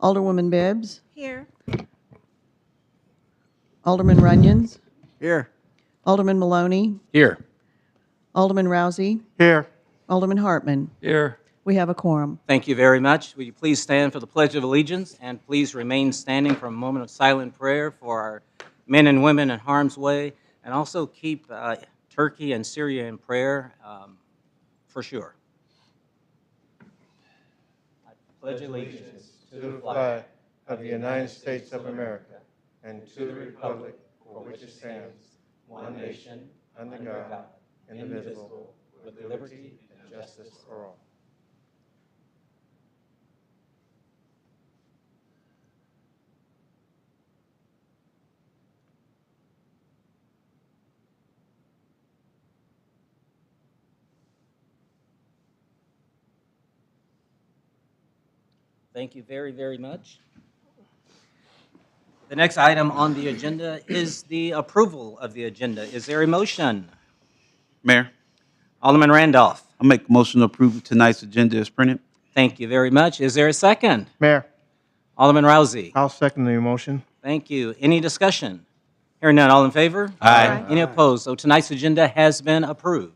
Alderwoman Bibbs, Here. Alderman Runyon, Here. Alderman Maloney, Here. Alderman Rousey, Here. Alderman Hartman. Here. We have a quorum. Thank you very much. Will you please stand for the Pledge of Allegiance, and please remain standing for a moment of silent prayer for our men and women in harm's way, and also keep Turkey and Syria in prayer for sure. I pledge allegiance to the flag of the United States of America and to the republic for which it stands, one nation, under God, indivisible, with liberty and justice for all. Thank you very, very much. The next item on the agenda is the approval of the agenda. Is there a motion? Mayor, Alderman Randolph. I make a motion to approve tonight's agenda as printed. Thank you very much. Is there a second? Mayor, Alderman Rousey. I'll second the motion. Thank you. Any discussion? Hearing none, all in favor? Aye. Any opposed? So tonight's agenda has been approved.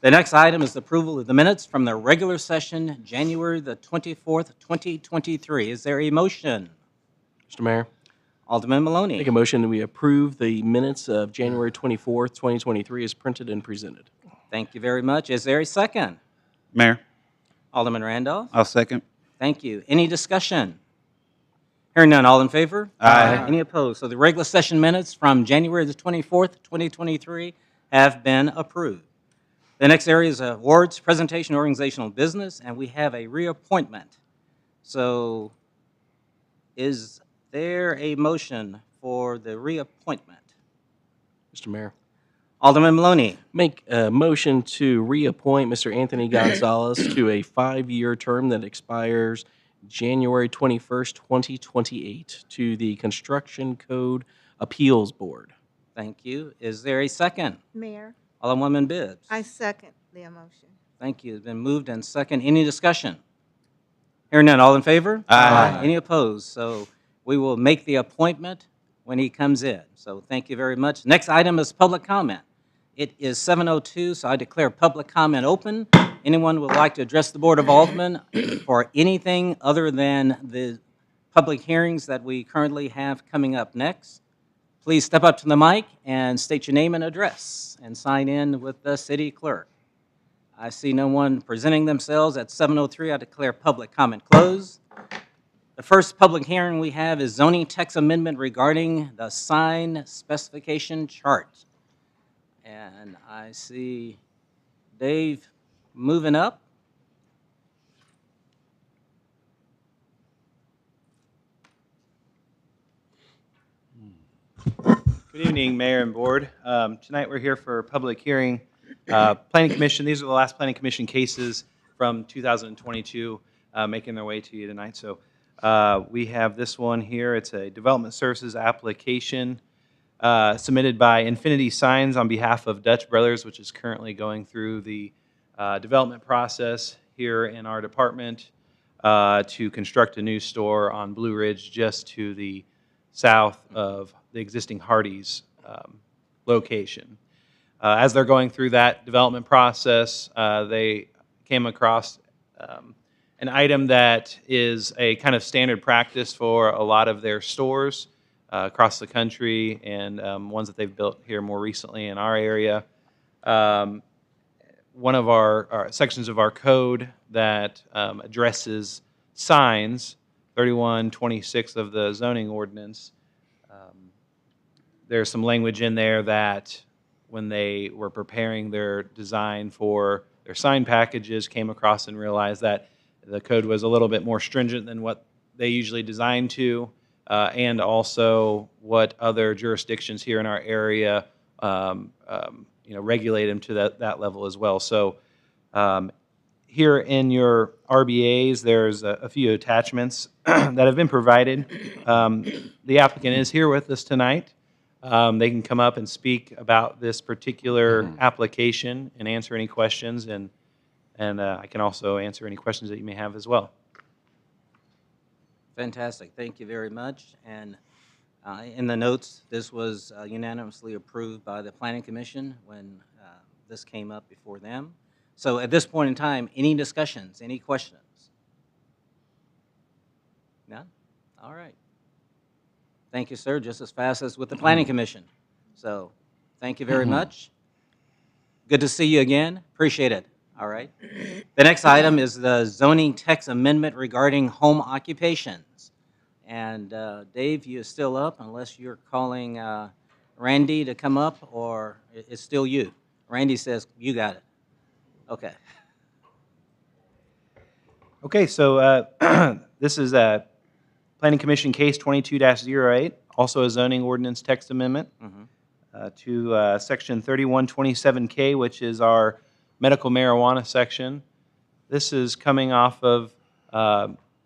The next item is the approval of the minutes from the regular session, January the 24th, 2023. Is there a motion? Mr. Mayor, Alderman Maloney. make a motion that we approve the minutes of January 24th, 2023 as printed and presented. Thank you very much. Is there a second? Mayor, Alderman Randolph. I'll second. Thank you. Any discussion? Hearing none, all in favor? Aye. Any opposed? So the regular session minutes from January the 24th, 2023 have been approved. The next area is awards, presentation, organizational business, and we have a reappointment. So is there a motion for the reappointment? Mr. Mayor, Alderman Maloney. make a motion to reappoint Mr. Anthony Gonzalez to a 5-year term that expires January 21st, 2028 to the Construction Code Appeals Board. Thank you. Is there a second? Mayor, Alderwoman Bibbs. I second the motion. Thank you. It's been moved and second. Any discussion? Hearing none. All in favor? Aye. Any opposed? So we will make the appointment when he comes in. So thank you very much. Next item is public comment. It is 7:02, so I declare public comment open. Anyone would like to address the Board of Aldermen for anything other than the public hearings that we currently have coming up next? Please step up to the mic and state your name and address and sign in with the city clerk. I see no one presenting themselves. At 7:03, I declare public comment closed. The first public hearing we have is zoning text amendment regarding the sign specification chart. And I see Dave moving up. Good evening, Mayor and Board. Tonight we're here for a public hearing. Planning Commission, these are the last Planning Commission cases from 2022 making their way to you tonight. So we have this one here. It's a development services application submitted by Infinity Signs on behalf of Dutch Brothers, which is currently going through the development process here in our department to construct a new store on Blue Ridge just to the south of the existing Hardee's location. As they're going through that development process, they came across an item that is a kind of standard practice for a lot of their stores across the country and ones that they've built here more recently in our area. One of our sections of our code that addresses signs, 3126 of the zoning ordinance, there's some language in there that when they were preparing their design for their sign packages, came across and realized that the code was a little bit more stringent than what they usually design to, and also what other jurisdictions here in our area regulate them to that level as well. So here in your RBAs, there's a few attachments that have been provided. The applicant is here with us tonight. They can come up and speak about this particular application and answer any questions, and I can also answer any questions that you may have as well. Fantastic. Thank you very much. And in the notes, this was unanimously approved by the Planning Commission when this came up before them. So at this point in time, any discussions, any questions? None? All right. Thank you, sir, just as fast as with the Planning Commission. So thank you very much. Good to see you again. Appreciate it. All right. The next item is the zoning text amendment regarding home occupations. And Dave, you still up unless you're calling Randy to come up, or it's still you? Randy says you got it. Okay. Okay, so this is a Planning Commission case 22-08, also a zoning ordinance text amendment to section 3127K, which is our medical marijuana section. This is coming off of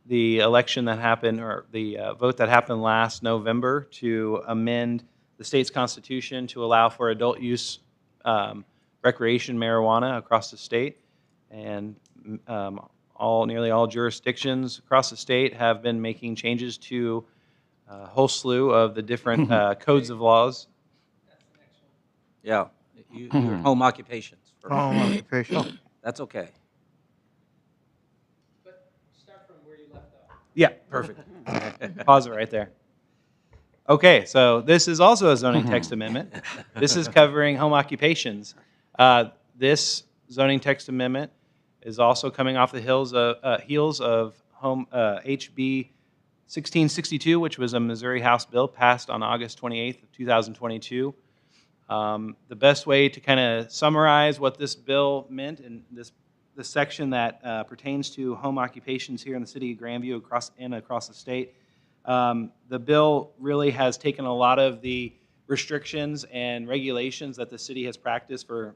the election that happened, or the vote that happened last November to amend the state's constitution to allow for adult use recreation marijuana across the state. And nearly all jurisdictions across the state have been making changes to a whole slew of the different codes of laws. Yeah. Your home occupations. Home occupation. That's okay. Yeah, perfect. Pause it right there. Okay, so this is also a zoning text amendment. This is covering home occupations. This zoning text amendment is also coming off the heels of home HB 1662, which was a Missouri House bill passed on August 28th of 2022. The best way to kind of summarize what this bill meant, and this section that pertains to home occupations here in the city of Grandview across the state, the bill really has taken a lot of the restrictions and regulations that the city has practiced for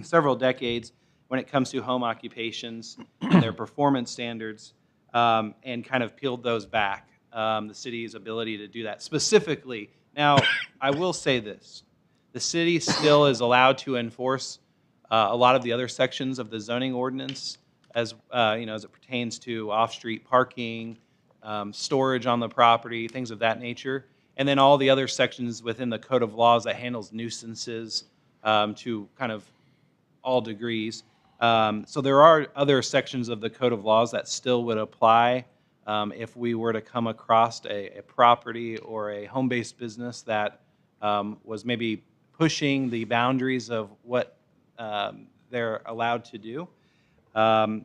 several decades when it comes to home occupations and their performance standards, and kind of peeled those back, the city's ability to do that specifically. Now, I will say this. The city still is allowed to enforce a lot of the other sections of the zoning ordinance as it pertains to off-street parking, storage on the property, things of that nature, and then all the other sections within the Code of Laws that handles nuisances to kind of all degrees. So there are other sections of the Code of Laws that still would apply if we were to come across a property or a home-based business that was maybe pushing the boundaries of what they're allowed to do.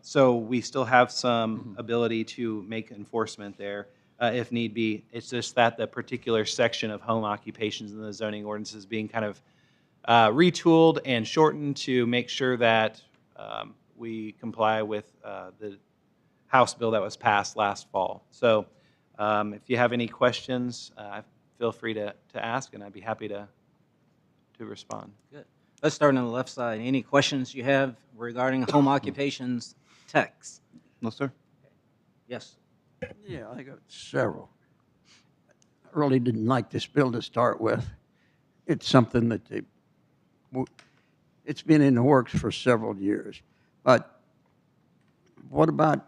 So we still have some ability to make enforcement there if need be. It's just that the particular section of home occupations in the zoning ordinance is being kind of retooled and shortened to make sure that we comply with the House bill that was passed last fall. So if you have any questions, feel free to ask, and I'd be happy to respond. Good. Let's start on the left side. Any questions you have regarding home occupations text? No, sir. Yes. Yeah, I got several. I really didn't like this bill to start with. It's something that it's been in the works for several years. But what about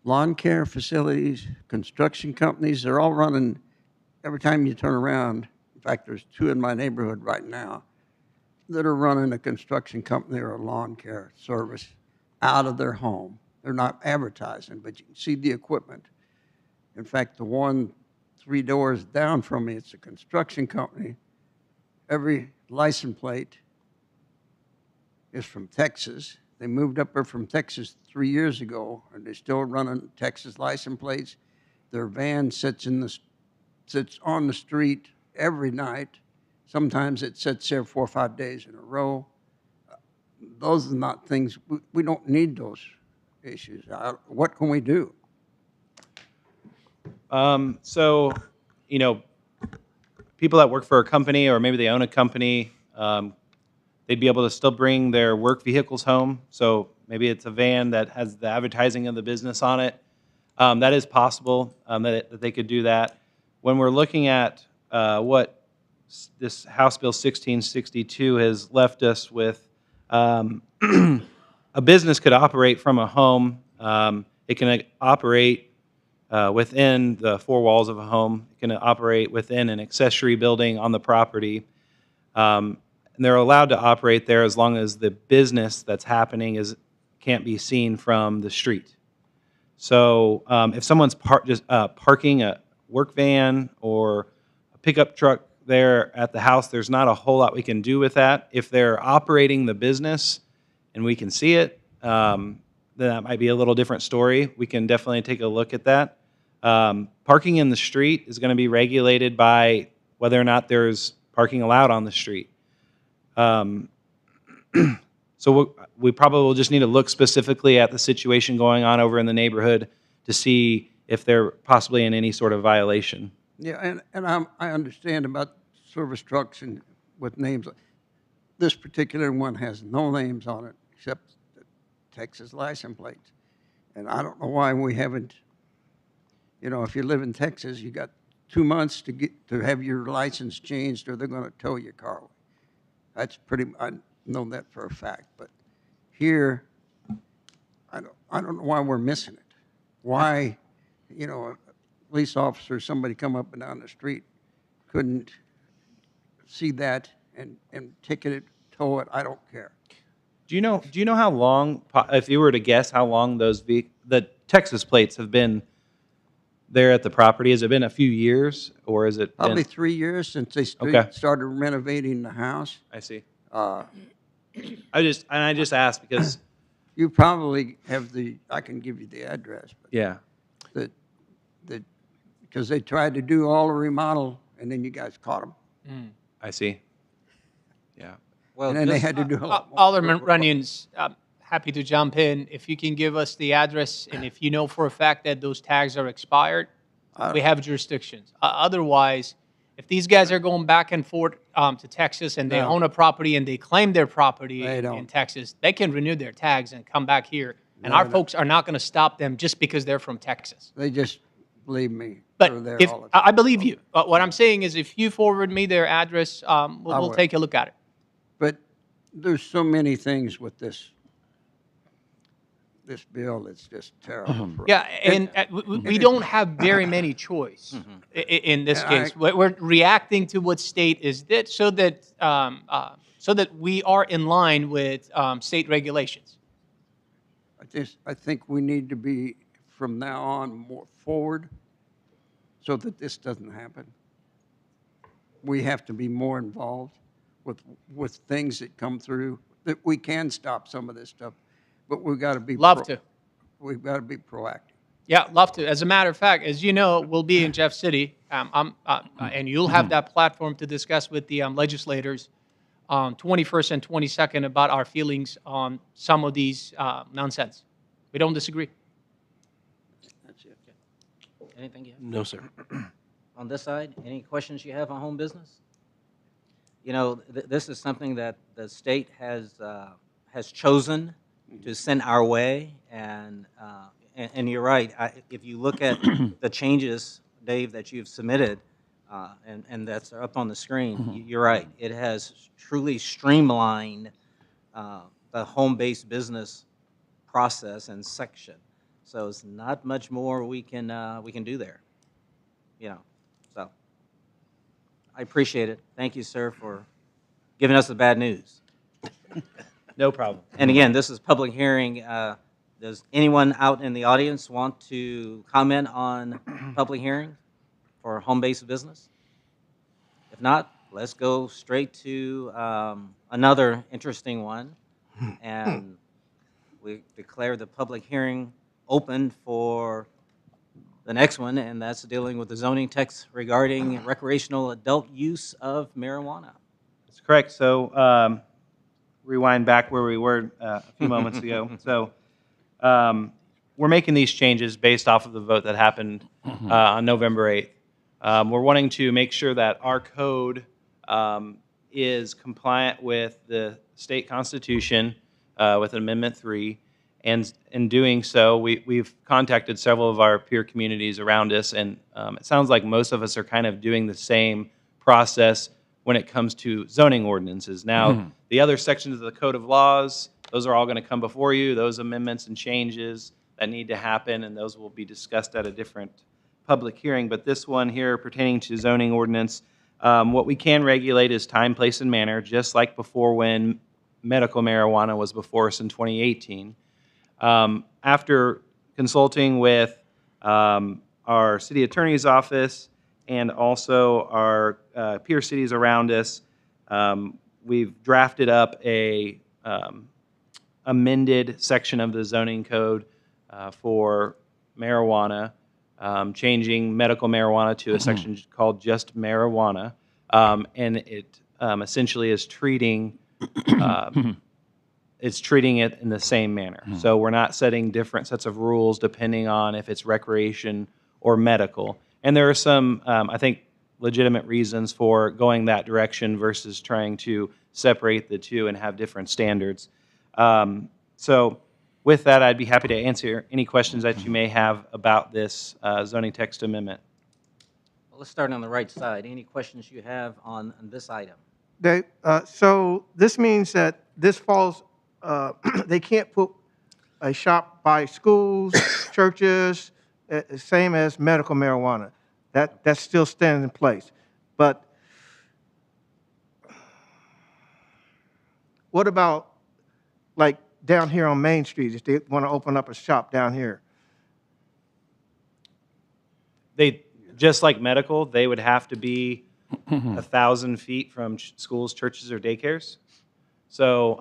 lawn care facilities, construction companies? They're all running, every time you turn around. In fact, there's two in my neighborhood right now that are running a construction company or a lawn care service out of their home. They're not advertising, but you can see the equipment. In fact, the one 3 doors down from me, it's a construction company. Every license plate is from Texas. They moved up there from Texas 3 years ago, and they're still running Texas license plates. Their van sits on the street every night. Sometimes it sits there 4 or 5 days in a row. Those are not things, we don't need those issues. What can we do? So, people that work for a company, or maybe they own a company, they'd be able to still bring their work vehicles home. So maybe it's a van that has the advertising of the business on it. That is possible, that they could do that. When we're looking at what this House Bill 1662 has left us with, a business could operate from a home. It can operate within the four walls of a home. It can operate within an accessory building on the property. And they're allowed to operate there as long as the business that's happening can't be seen from the street. So if someone's parking a work van or a pickup truck there at the house, there's not a whole lot we can do with that. If they're operating the business and we can see it, then that might be a little different story. We can definitely take a look at that. Parking in the street is going to be regulated by whether or not there's parking allowed on the street. So we probably will just need to look specifically at the situation going on over in the neighborhood to see if they're possibly in any sort of violation. Yeah, and I understand about service trucks and with names. This particular one has no names on it except the Texas license plates. And I don't know why we haven't, if you live in Texas, you got 2 months to have your license changed or they're going to tow your car away. That's I know that for a fact. But here, I don't know why we're missing it. Why, a police officer, somebody come up and down the street, couldn't see that and ticket it, tow it. I don't care. Do you know how long, if you were to guess how long the Texas plates have been there at the property? Has it been a few years, or is it Probably been, 3 years since they Okay. started renovating the house. I see. Uh, I just asked because You probably have I can give you the address, but yeah. because they tried to do all the remodel and then you guys caught them. I see. Yeah. Well, And then they just- had to do a lot more. Alderman Runyon, happy to jump in. If you can give us the address, and if you know for a fact that those tags are expired, we have jurisdictions. Otherwise, if these guys are going back and forth to Texas and they No. own a property and they claim their property They in don't. Texas, they can renew their tags and come back here. And No, our no. folks are not going to stop them just because they're from Texas. They just, believe me, But they're there if all the time. I believe you. But what I'm saying is, if you forward me their address, we'll will. take a look at it. But there's so many things with this bill that's just terrible. for us. Yeah, and we don't have very many choice in this And case. We're reacting to what state is that so that we are in line with state regulations. I think we need to be, from now on, more forward so that this doesn't happen. We have to be more involved with things that come through, that we can stop some of this stuff, but we've got to be. Love to. We've got to be proactive. Yeah, love to. As a matter of fact, as you know, we'll be in Jeff City, and you'll have that platform to discuss with the legislators on 21st and 22nd about our feelings on some of these nonsense. We don't disagree. That's it. Anything you have? No, sir. On this side, any questions you have on home business? This is something that the state has chosen to send our way, and you're right. If you look at the changes, Dave, that you've submitted, and that's up on the screen, you're right. It has truly streamlined the home-based business process and section. So it's not much more we can do there. So I appreciate it. Thank you, sir, for giving us the bad news. No problem. And again, this is public hearing. Does anyone out in the audience want to comment on public hearing for home-based business? If not, let's go straight to another interesting one. And we declare the public hearing open for the next one, and that's dealing with the zoning text regarding recreational adult use of marijuana. That's correct. So rewind back where we were a few moments ago. So we're making these changes based off of the vote that happened on November 8th. We're wanting to make sure that our code is compliant with the state constitution with Amendment 3. And in doing so, we've contacted several of our peer communities around us, and it sounds like most of us are kind of doing the same process when it comes to zoning ordinances. Now, the other sections of the Code of Laws, those are all going to come before you, those amendments and changes. that need to happen, and those will be discussed at a different public hearing. But this one here pertaining to zoning ordinance, what we can regulate is time, place, and manner, just like before when medical marijuana was before us in 2018. After consulting with our city attorney's office and also our peer cities around us, we've drafted up a amended section of the zoning code for marijuana, changing medical marijuana to a section called just marijuana, and it essentially is treating it's treating it in the same manner. So we're not setting different sets of rules depending on if it's recreation or medical. And there are some, I think, legitimate reasons for going that direction versus trying to separate the two and have different standards. So with that, I'd be happy to answer any questions that you may have about this zoning text amendment. Well, let's start on the right side. Any questions you have on this item? So this means that this falls, they can't put a shop by schools, churches, same as medical marijuana. That still stands in place. But what about like down here on Main Street, if they want to open up a shop down here? They, just like medical, they would have to be 1,000 feet from schools, churches, or daycares. So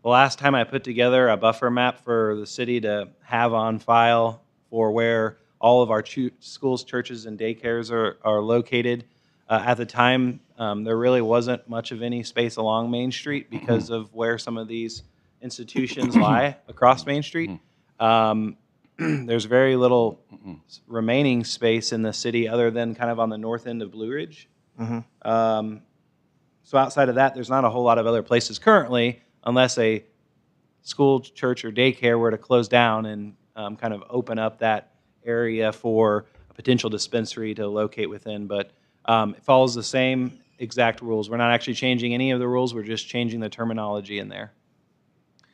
the last time I put together a buffer map for the city to have on file for where all of our schools, churches, and daycares are located, at the time, there really wasn't much of any space along Main Street because of where some of these institutions lie across Main Street. There's very little remaining space in the city other than kind of on the north end of Blue Ridge. So outside of that, there's not a whole lot of other places currently, unless a school, church, or daycare were to close down and kind of open up that area for a potential dispensary to locate within. But it follows the same exact rules. We're not actually changing any of the rules. We're just changing the terminology in there.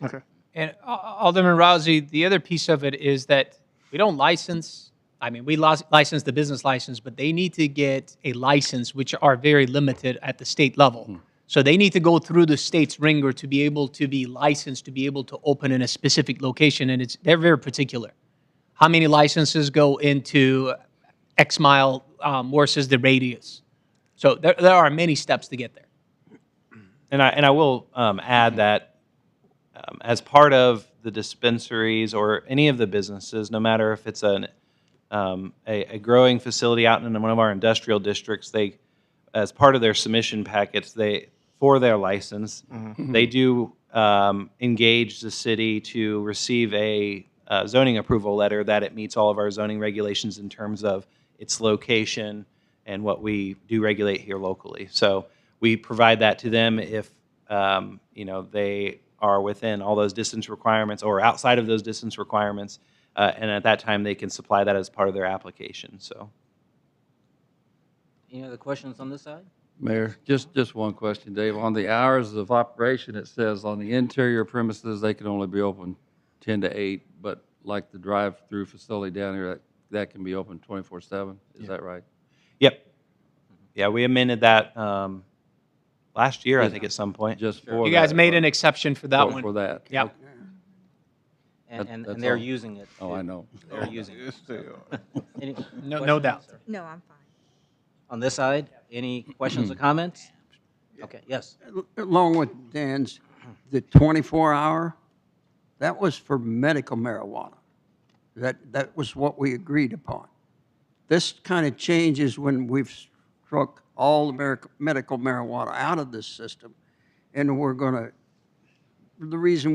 Okay. And Alderman Rousey, the other piece of it is that we don't license. I mean, we license the business license, but they need to get a license, which are very limited at the state level. So they need to go through the state's ringer to be able to be licensed, to be able to open in a specific location, and they're very particular. How many licenses go into X mile versus the radius? So there are many steps to get there. And I will add that as part of the dispensaries or any of the businesses, no matter if it's a growing facility out in one of our industrial districts, they, as part of their submission packets, for their license, they do engage the city to receive a zoning approval letter that it meets all of our zoning regulations in terms of its location and what we do regulate here locally. So we provide that to them if they are within all those distance requirements or outside of those distance requirements, and at that time they can supply that as part of their application. So, Any other questions on this side? Mayor, just one question, Dave. On the hours of operation, it says on the interior premises, they can only be open 10 to 8, but like the drive-through facility down here, that can be open 24/7. Is that right? yep. Yeah, we amended that last year, I think, at some point. Just for You guys that, made or an exception for that for- one. For that? Yeah. And that's they're all. using it. Oh, too. I know. They're using it. Any No questions, doubt. sir? No, I'm fine. On this side, any questions or comments? Okay, yes. Along with Dan's, the 24-hour, that was for medical marijuana. That was what we agreed upon. This kind of changes when we've struck all the medical marijuana out of this system, and we're going to, the reason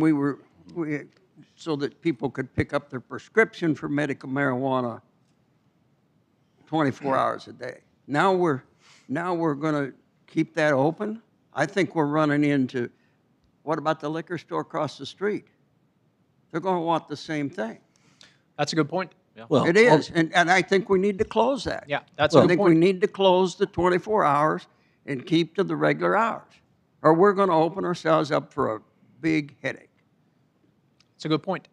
so that people could pick up their prescription for medical marijuana 24 hours a day. Now we're going to keep that open. I think we're running into, what about the liquor store across the street? They're going to want the same thing. That's a good point. Well, It is, and I think we need to close that. Yeah, that's a I good think we point. need to close the 24 hours and keep to the regular hours, or we're going to open ourselves up for a big headache. It's a good point.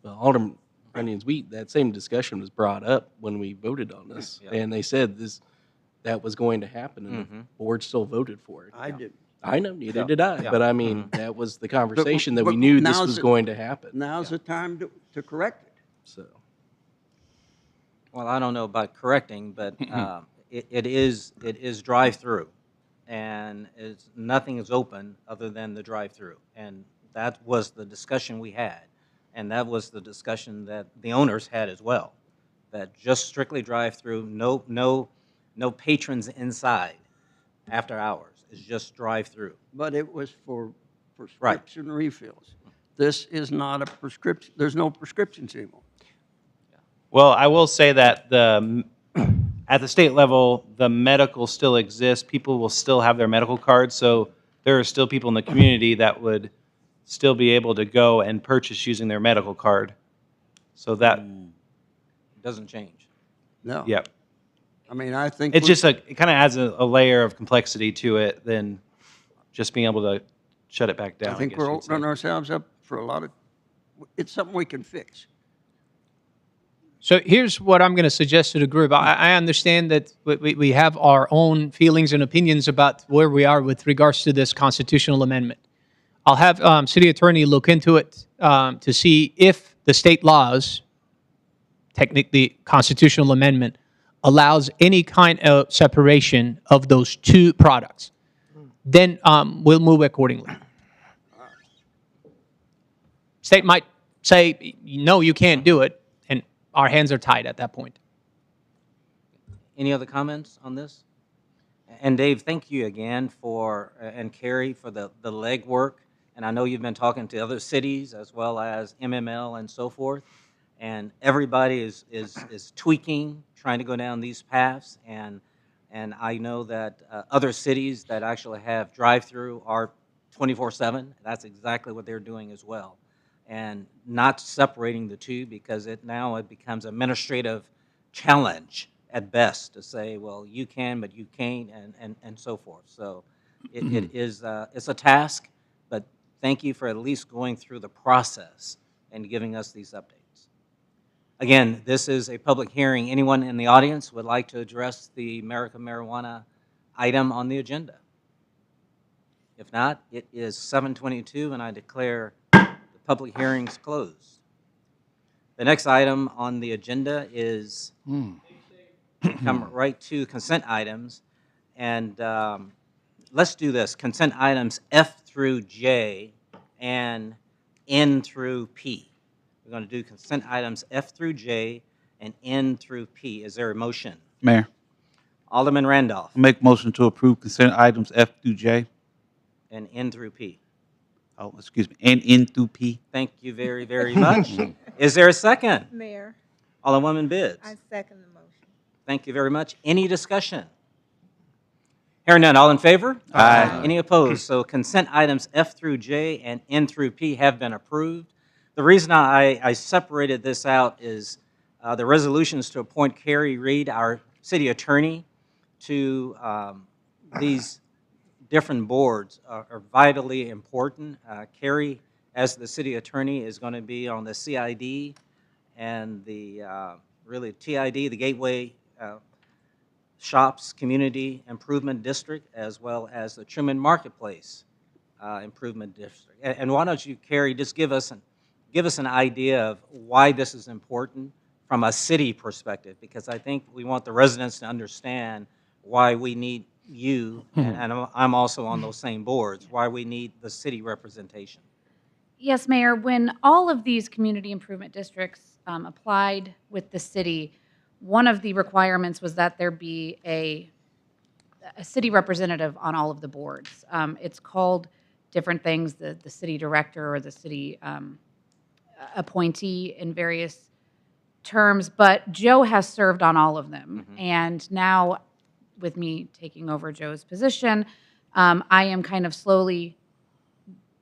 Well, Alderman Onions Wheat, that same discussion was brought up when we voted on this, Yeah. and they said that was going to happen, and the board still voted for it. I did. I know, neither Yeah. did I, Yeah. but I mean, that was the conversation that we but knew this now's was the- going to happen. Now's the time to correct it. So, Well, I don't know about correcting, but it is drive-through, and nothing is open other than the drive-through, and that was the discussion we had, and that was the discussion that the owners had as well, that just strictly drive-through, no patrons inside after hours. It's just drive-through. But it was for prescription refills. This is not a prescription, there's no prescriptions anymore. Well, I will say that at the state level, the medical still exists. People will still have their medical cards, so there are still people in the community that would still be able to go and purchase using their medical card. So that, It doesn't change. No. yeah, I mean, I think. it's just it kind of adds a layer of complexity to it than just being able to shut it back down. I think guess we're you'd say. opening ourselves up for a lot of, it's something we can fix. So here's what I'm going to suggest to the group. I understand that we have our own feelings and opinions about where we are with regards to this constitutional amendment. I'll have city attorney look into it to see if the state laws, technically constitutional amendment, allows any kind of separation of those two products. Then we'll move accordingly. State might say, no, you can't do it, and our hands are tied at that point. Any other comments on this? And Dave, thank you again for, and Carrie, for the legwork. And I know you've been talking to other cities as well as MML and so forth. And everybody is tweaking, trying to go down these paths. And I know that other cities that actually have drive-through are 24/7. That's exactly what they're doing as well. And not separating the two, because it becomes an administrative challenge at best to say, well, you can, but you can't, and so forth. So it is it's a task, but thank you for at least going through the process and giving us these updates. Again, this is a public hearing. Anyone in the audience would like to address the American marijuana item on the agenda? If not, it is 7:22, and I declare the public hearing's closed. The next item on the agenda is come right to consent items, and let's do this. Consent items F through J and N through P. We're going to do consent items F through J and N through P. Is there a motion? Mayor, Alderman Randolph I make motion to approve consent items F through J. and N through P. Oh, excuse me, and N through P. Thank you very, very much. Is there a second? Mayor, Alderwoman Bibbs. I second the motion. Thank you very much. Any discussion? Hearing none, all in favor? Aye. Any opposed? So consent items F through J and N through P have been approved. The reason I separated this out is the resolutions to appoint Carrie Reed, our city attorney, to these different boards are vitally important. Carrie, as the city attorney, is going to be on the CID and the really TID, the Gateway Shops Community Improvement District, as well as the Truman Marketplace Improvement District. And why don't you, Carrie, just give us an idea of why this is important from a city perspective, because I think we want the residents to understand why we need you, and I'm also on those same boards, why we need the city representation. Yes, Mayor. When all of these community improvement districts applied with the city, one of the requirements was that there be a city representative on all of the boards. It's called different things, the city director or the city appointee in various terms, but Joe has served on all of them. And now, with me taking over Joe's position, I am kind of slowly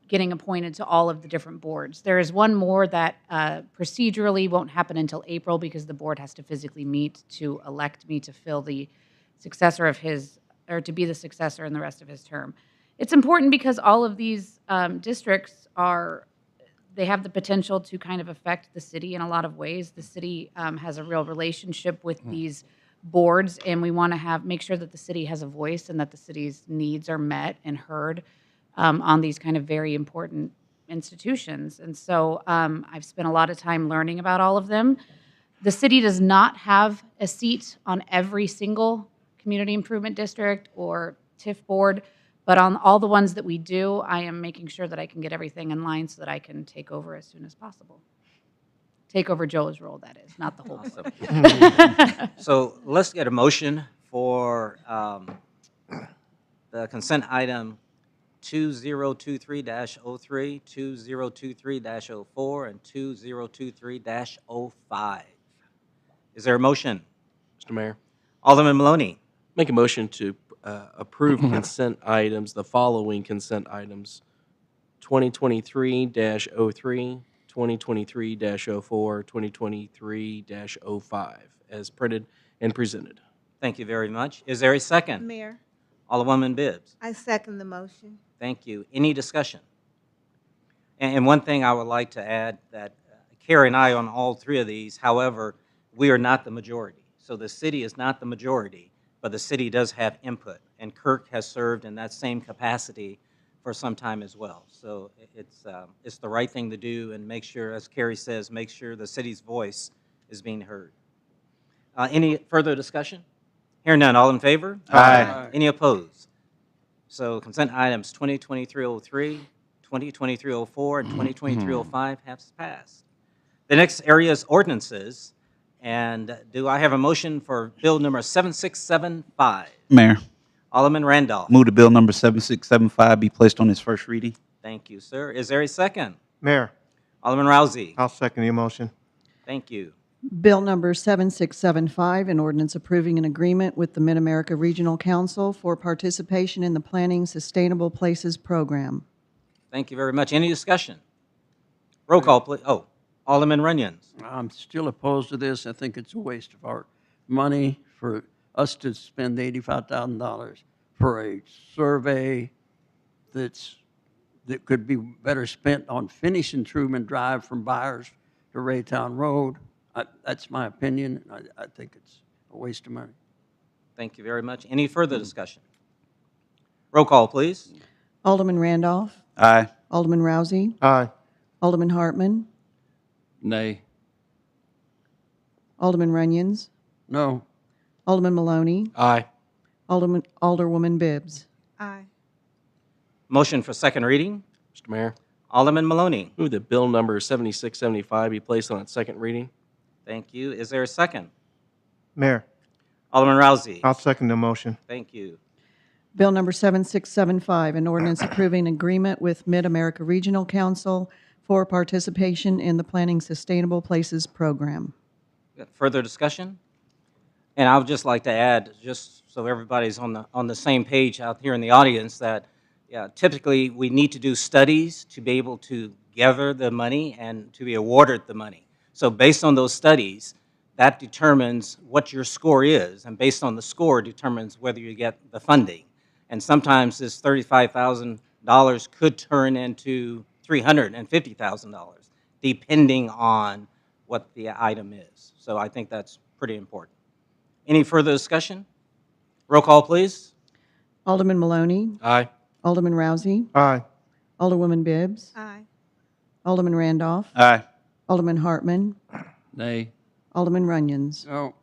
getting appointed to all of the different boards. There is one more that procedurally won't happen until April because the board has to physically meet to elect me to fill the successor of his, or to be the successor in the rest of his term. It's important because all of these districts are, they have the potential to kind of affect the city in a lot of ways. The city has a real relationship with these boards, and we want to make sure that the city has a voice and that the city's needs are met and heard on these kind of very important institutions. And so I've spent a lot of time learning about all of them. The city does not have a seat on every single community improvement district or TIF board, but on all the ones that we do, I am making sure that I can get everything in line so that I can take over as soon as possible. Take over Joe's role, that is, not the whole board. Awesome. So let's get a motion for the consent item 2023-03, 2023-04, and 2023-05. Is there a motion? Mr. Mayor, Alderman Maloney. make a motion to approve consent items, the following consent items: 2023-03, 2023-04, 2023-05, as printed and presented. Thank you very much. Is there a second? Mayor, Alderwoman Bibbs. I second the motion. Thank you. Any discussion? And one thing I would like to add that Carrie and I on all three of these, however, we are not the majority. So the city is not the majority, but the city does have input. And Kirk has served in that same capacity for some time as well. So it's the right thing to do and make sure, as Carrie says, make sure the city's voice is being heard. Any further discussion? Hearing none, all in favor? Aye. Any opposed? So consent items 2023-03, 2023-04, and 2023-05 have passed. The next area is ordinances. And do I have a motion for bill number 7675? Mayor, Alderman Randolph. move to bill number 7675 be placed on its first reading. Thank you, sir. Is there a second? Mayor, Alderman Rousey. I'll second the motion. Thank you. Bill number 7675, an ordinance approving an agreement with the Mid-America Regional Council for participation in the Planning Sustainable Places Program. Thank you very much. Any discussion? Roll call, please. Oh, Alderman Runyons. I'm still opposed to this. I think it's a waste of our money for us to spend $85,000 for a survey that could be better spent on finishing Truman Drive from Byers to Raytown Road. That's my opinion. I think it's a waste of money. Thank you very much. Any further discussion? Roll call, please. Alderman Randolph. Aye. Alderman Rousey. Aye. Alderman Hartman. Nay. Alderman Runyons. No. Alderman Maloney. Aye. Alderwoman Bibbs. Aye. Motion for second reading. Mr. Mayor, Alderman Maloney. move that bill number 7675 be placed on its second reading. Thank you. Is there a second? Mayor, Alderman Rousey. I'll second the motion. Thank you. Bill number 7675, an ordinance approving agreement with Mid-America Regional Council for participation in the Planning Sustainable Places Program. Got further discussion? And I would just like to add, just so everybody's on the same page out here in the audience, that typically we need to do studies to be able to gather the money and to be awarded the money. So based on those studies, that determines what your score is, and based on the score determines whether you get the funding. And sometimes this $35,000 could turn into $350,000, depending on what the item is. So I think that's pretty important. Any further discussion? Roll call, please. Alderman Maloney. Aye. Alderman Rousey. Aye. Alderwoman Bibbs. Aye. Alderman Randolph. Aye. Alderman Hartman. Nay. Alderman Runyons. No.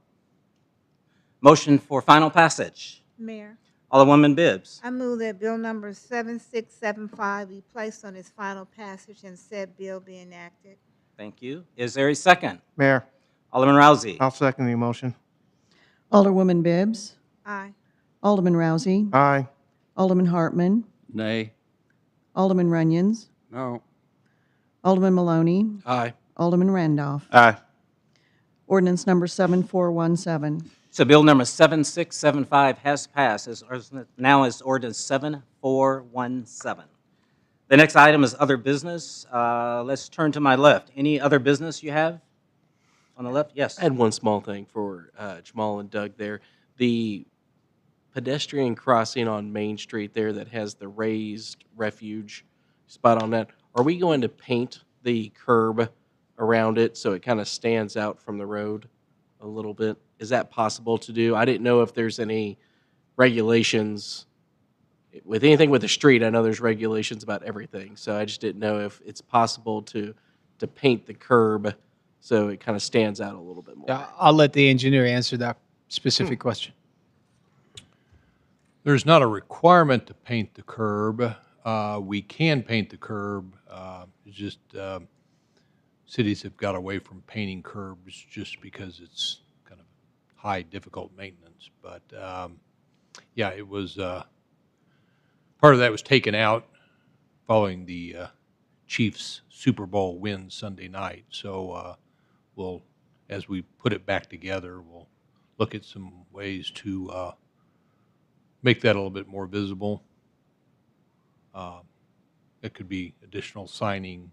Motion for final passage. Mayor, Alderwoman Bibbs. I move that bill number 7675 be placed on its final passage and said bill be enacted. Thank you. Is there a second? Mayor, Alderman Rousey. I'll second the motion. Alderwoman Bibbs. Aye. Alderman Rousey. Aye. Alderman Hartman. Nay. Alderman Runyons. No. Alderman Maloney. Aye. Alderman Randolph. Aye. Ordinance number 7417. So bill number 7675 has passed. Now is ordinance 7417. The next item is other business. Let's turn to my left. Any other business you have on the left? Yes. I had one small thing for Jamal and Doug there. The pedestrian crossing on Main Street there that has the raised refuge spot on that, are we going to paint the curb around it so it kind of stands out from the road a little bit. Is that possible to do? I didn't know if there's any regulations with anything with the street. I know there's regulations about everything, so I just didn't know if it's possible to paint the curb so it kind of stands out a little bit more. Yeah, I'll let the engineer answer that specific question. There's not a requirement to paint the curb. We can paint the curb. It's just cities have got away from painting curbs just because it's kind of high, difficult maintenance. But yeah, it was part of that was taken out following the Chiefs Super Bowl win Sunday night. So we'll, as we put it back together, we'll look at some ways to make that a little bit more visible. It could be additional signing.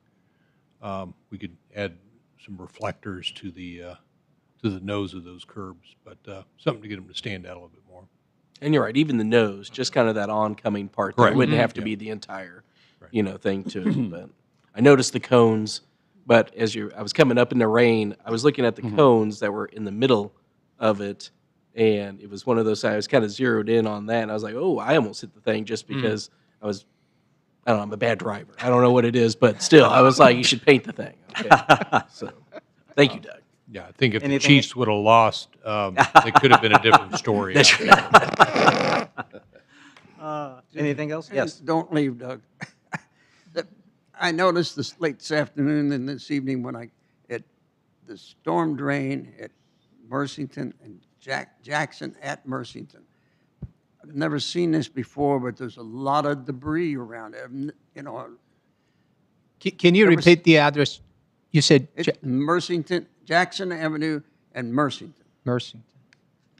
We could add some reflectors to the nose of those curbs, but something to get them to stand out a little bit more. And you're right, even the nose, just kind of that oncoming part. There Correct. wouldn't have to be the entire, thing to it. But I noticed the cones, but I was coming up in the rain, I was looking at the cones that were in the middle of it, and it was one of those, I was kind of zeroed in on that, and I was like, oh, I almost hit the thing just because I don't know, I'm a bad driver. I don't know what it is, but still, I was like, you should paint the thing. Okay. So, thank you, Doug. Yeah, I think if Anything- the Chiefs would have lost, it could have been a different story. That's right. Anything else? And Yes. Don't leave, Doug. I noticed this late this afternoon and this evening when the storm drain at Mercington and Jackson at Mercington. I've never seen this before, but there's a lot of debris around it. You know, Can you Ever repeat the address? You said it's Mercington, Jackson Avenue and Mercington. Mercington.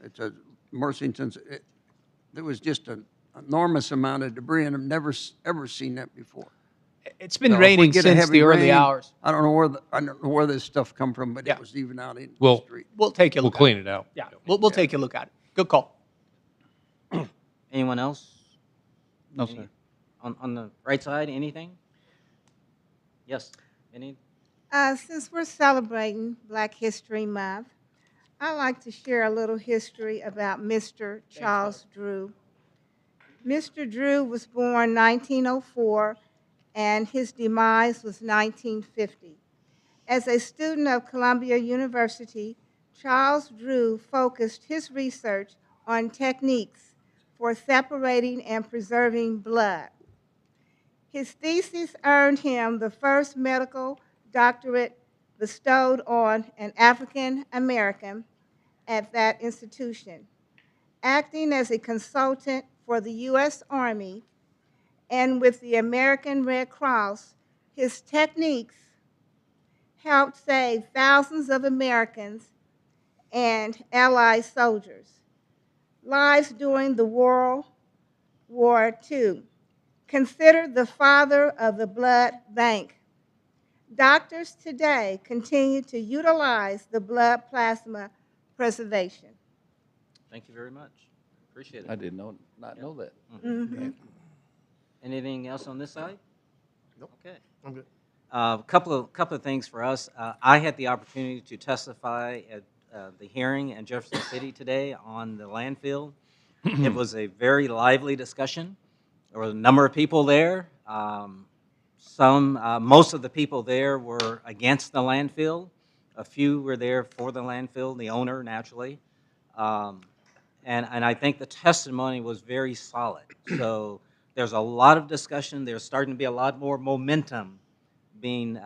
It's a Mercington's. There was just an enormous amount of debris, and I've never ever seen that before. It's been So if we raining get a since heavy the early rain, hours. I don't know where this stuff come from, but Yeah. it was even out in Well, the street. We'll take a We'll look. clean it out. Yeah, we'll take a look at it. Good call. Anyone else? No, Any- sir. On the right side, anything? Yes. Any? Since we're celebrating Black History Month, I'd like to share a little history about Mr. Charles Drew. Mr. Drew was born 1904, and his demise was 1950. As a student of Columbia University, Charles Drew focused his research on techniques for separating and preserving blood. His thesis earned him the first medical doctorate bestowed on an African American at that institution. Acting as a consultant for the U.S. Army and with the American Red Cross, his techniques helped save thousands of Americans and Allied soldiers' lives during the World War II. Considered the father of the blood bank, doctors today continue to utilize the blood plasma preservation. Thank you very much. Appreciate I it. did not know that. Mhm. Anything else on this side? Nope. Okay. I'm good. A couple of things for us. I had the opportunity to testify at the hearing in Jefferson City today on the landfill. It was a very lively discussion. There were a number of people there. Most of the people there were against the landfill. A few were there for the landfill, the owner naturally. And I think the testimony was very solid. So there's a lot of discussion. There's starting to be a lot more momentum being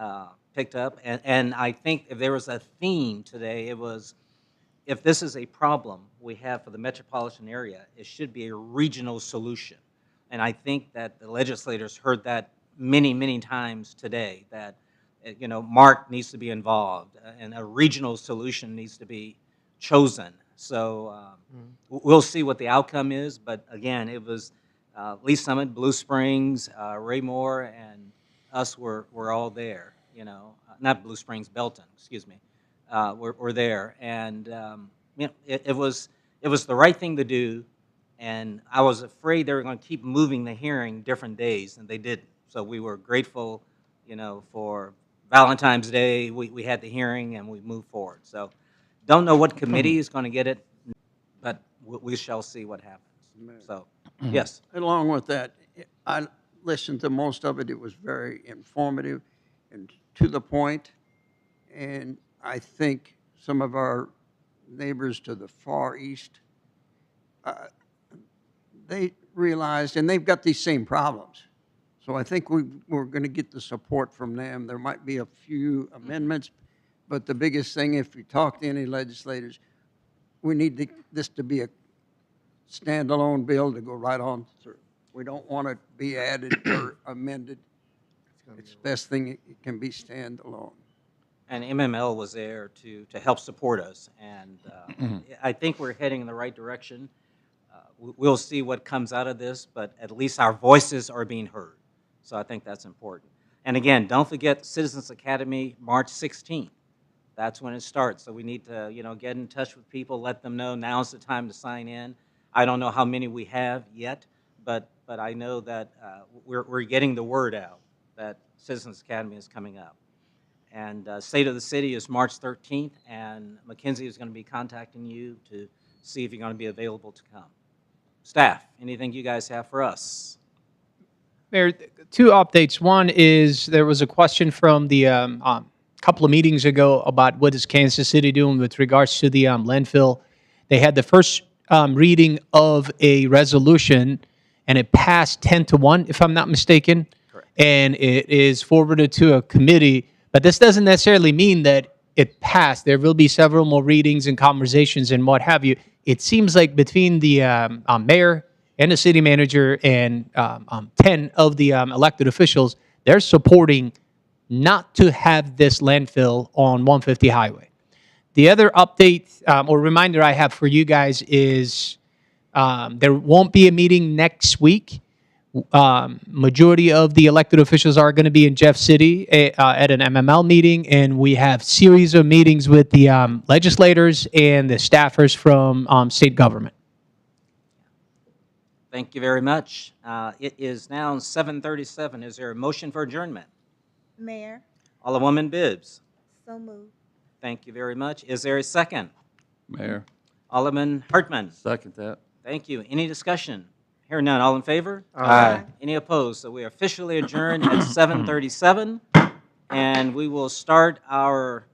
picked up. And I think if there was a theme today, it was, if this is a problem we have for the metropolitan area, it should be a regional solution. And I think that the legislators heard that many, many times today, that Mark needs to be involved and a regional solution needs to be chosen. So we'll see what the outcome is. But again, it was Lee Summit, Blue Springs, Ray Moore, and us were all there. Not Blue Springs, Belton, excuse me. We're there, and it was the right thing to do. And I was afraid they were going to keep moving the hearing different days, and they didn't. So we were grateful, for Valentine's Day, we had the hearing and we moved forward. So don't know what committee is going to get it, but we shall see what happens. So, yes. Along with that, I listened to most of it. It was very informative and to the point. And I think some of our neighbors to the far east, they realized, and they've got these same problems. So I think we're going to get the support from them. There might be a few amendments, but the biggest thing, if you talk to any legislators, we need this to be a standalone bill to go right on through. We don't want it to be added or amended. It's the best thing it can be standalone. And MML was there to help support us. And I think we're heading in the right direction. We'll see what comes out of this, but at least our voices are being heard. So I think that's important. And again, don't forget Citizens Academy, March 16th. That's when it starts. So we need to, get in touch with people, let them know now's the time to sign in. I don't know how many we have yet, but I know that we're getting the word out that Citizens Academy is coming up. And State of the City is March 13th, and Mackenzie is going to be contacting you to see if you're going to be available to come. Staff, anything you guys have for us? Mayor, two updates. One is there was a question from the couple of meetings ago about what is Kansas City doing with regards to the landfill. They had the first reading of a resolution, and it passed 10-1, if I'm not mistaken. Correct. And it is forwarded to a committee. But this doesn't necessarily mean that it passed. There will be several more readings and conversations and what have you. It seems like between the mayor and the city manager and 10 of the elected officials, they're supporting not to have this landfill on 150 Highway. The other update or reminder I have for you guys is there won't be a meeting next week. Majority of the elected officials are going to be in Jeff City at an MML meeting, and we have series of meetings with the legislators and the staffers from state government. Thank you very much. It is now 7:37. Is there a motion for adjournment? Mayor, Alderwoman Bibbs. so moved. Thank you very much. Is there a second? Mayor, Alderman Hartman. second that. Thank you. Any discussion? Hearing none. All in favor? Aye. Any opposed? So we are officially adjourned at 7:37, and we will start our